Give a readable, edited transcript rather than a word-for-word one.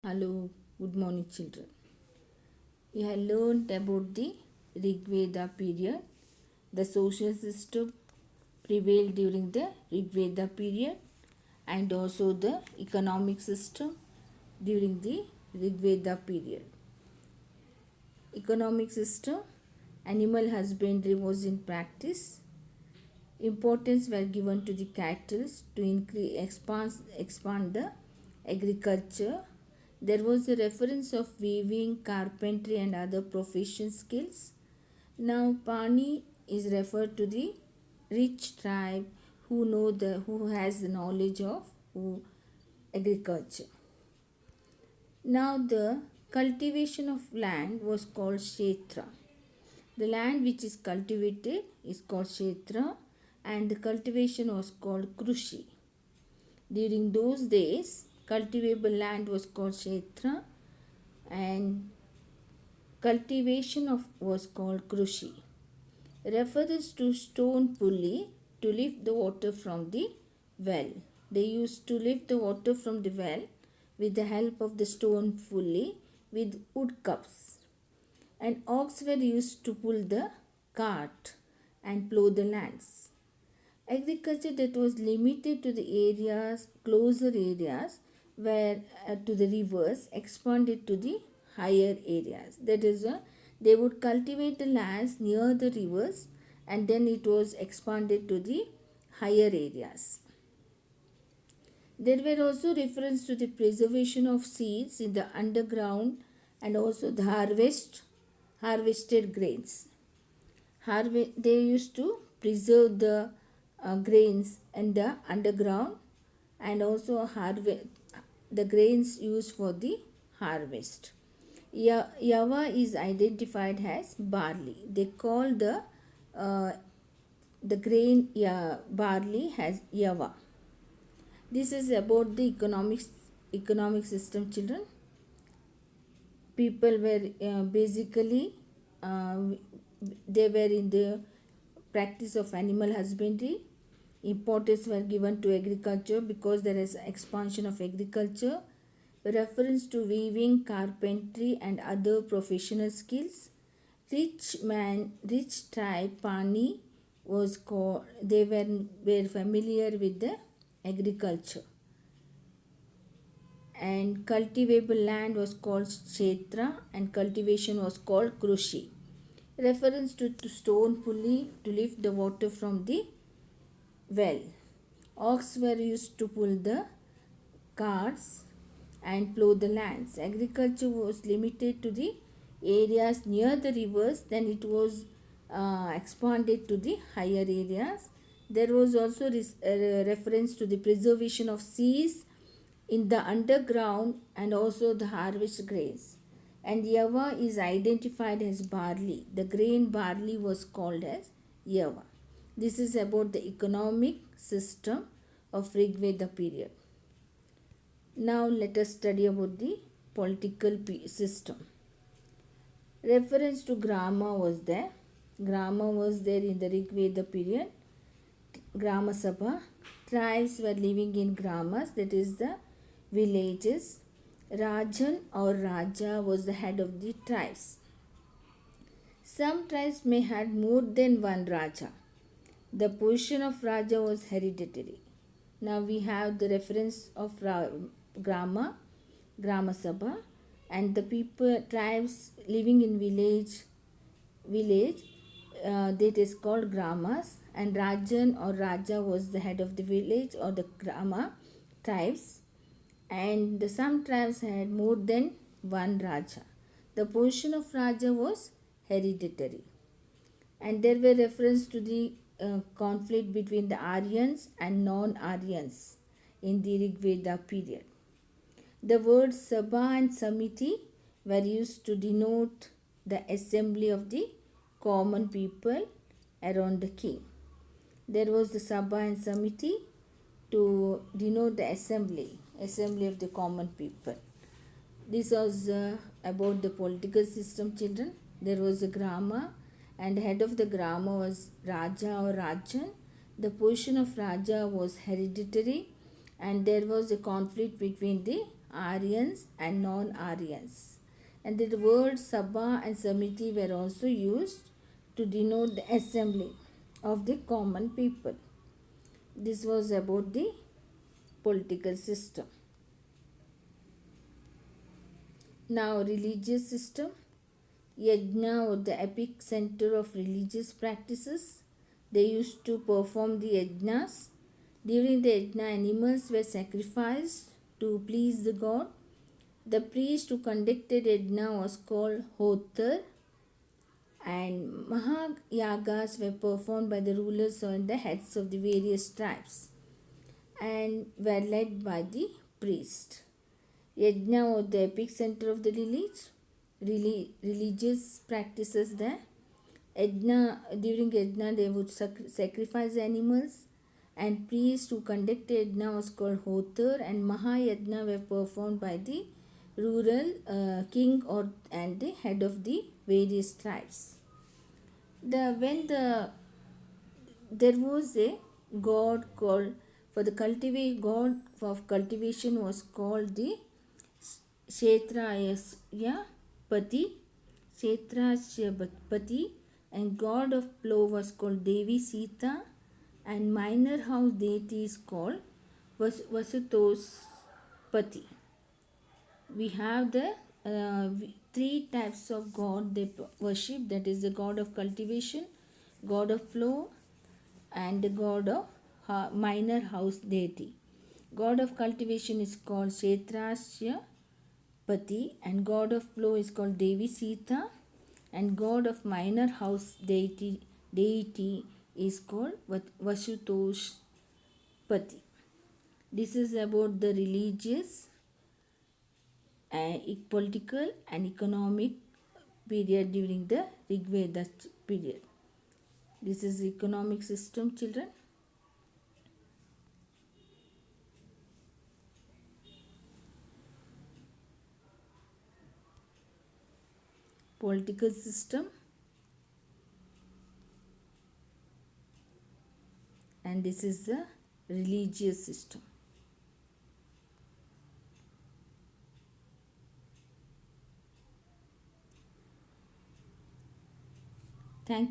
Hello, good morning, children. We have learned about the Rig Veda period. The social system prevailed during the Rig Veda period, and also the economic system during the Rig Veda period. Economic system, animal husbandry was in practice. Importance were given to the cattle to expand the agriculture. There was a reference of weaving, carpentry, and other profession skills. Now, Pani is referred to the rich tribe who has the knowledge of agriculture. Now, the cultivation of land was called Kshetra. The land which is cultivated is called Kshetra, and the cultivation was called Krushi. During those days, cultivable land was called Kshetra and cultivation of was called Krushi. Refers to stone pulley to lift the water from the well. They used to lift the water from the well with the help of the stone pulley with wood cups. And ox were used to pull the cart and plough the lands. Agriculture that was limited to the areas, closer areas, where to the rivers, expanded to the higher areas. That is, they would cultivate the lands near the rivers, and then it was expanded to the higher areas. There were also reference to the preservation of seeds in the underground and also the harvested grains. They used to preserve the grains in the underground and also harvest the grains used for the harvest. Yava is identified as barley. They call the grain barley as yava. This is about the economic system, children. People were basically they were in the practice of animal husbandry. Importance were given to agriculture because there is expansion of agriculture. Reference to weaving, carpentry, and other professional skills. Rich tribe Pani was called. They were familiar with the agriculture. And cultivable land was called Kshetra, and cultivation was called Krushi. Reference to stone pulley to lift the water from the well. Ox were used to pull the carts and plough the lands. Agriculture was limited to the areas near the rivers, then it was expanded to the higher areas. There was also reference to the preservation of seas in the underground and also the harvest grains. And Yava is identified as barley. The grain barley was called as Yava. This is about the economic system of Rig Veda period. Now let us study about the political system. Reference to Grama was there. Grama was there in the Rig Veda period. Grama Sabha. Tribes were living in Gramas, that is the villages. Rajan or Raja was the head of the tribes. Some tribes may had more than one Raja. The position of Raja was hereditary. Now we have the reference of Grama Sabha, and the tribes living in village that is called Gramas, and Rajan or Raja was the head of the village or the Grama tribes, and some tribes had more than one Raja. The position of Raja was hereditary, and there were reference to the conflict between the Aryans and non-Aryans in the Rig Veda period. The words Sabha and Samiti were used to denote the assembly of the common people around the king. There was the Sabha and Samiti to denote the assembly of the common people. This was about the political system, children. There was a Grama, and head of the Grama was Raja or Rajan. The position of Raja was hereditary, and there was a conflict between the Aryans and non-Aryans. And the words Sabha and Samiti were also used to denote the assembly of the common people. This was about the political system. Now, religious system. Yajna was the epic center of religious practices. They used to perform the yajnas. During the yajna, animals were sacrificed to please the god. The priest who conducted yajna was called Hotar, and Mahayagas were performed by the rulers or the heads of the various tribes and were led by the priest. Yajna was the epicenter of the religious practices there. During Yajna, they would sacrifice animals, and priests who conducted Yajna was called Hotar, and Mahayajna were performed by the rural king and the head of the various tribes. There was a god called for the god of cultivation was called the Kshetrayasya Pati, Kshetrasya and god of plow was called Devi Sita, and minor house deity is called Vasutos Pati. We have the three types of god they worship, that is the god of cultivation, god of flow, and the god of minor house deity. God of cultivation is called Kshetrasya Pati, and god of flow is called Devi Sita, and god of minor house deity is called Vashutosh Pati. This is about the religious and political and economic period during the Rig Veda period. This is economic system, children. Political system, and this is the religious system. Thank you.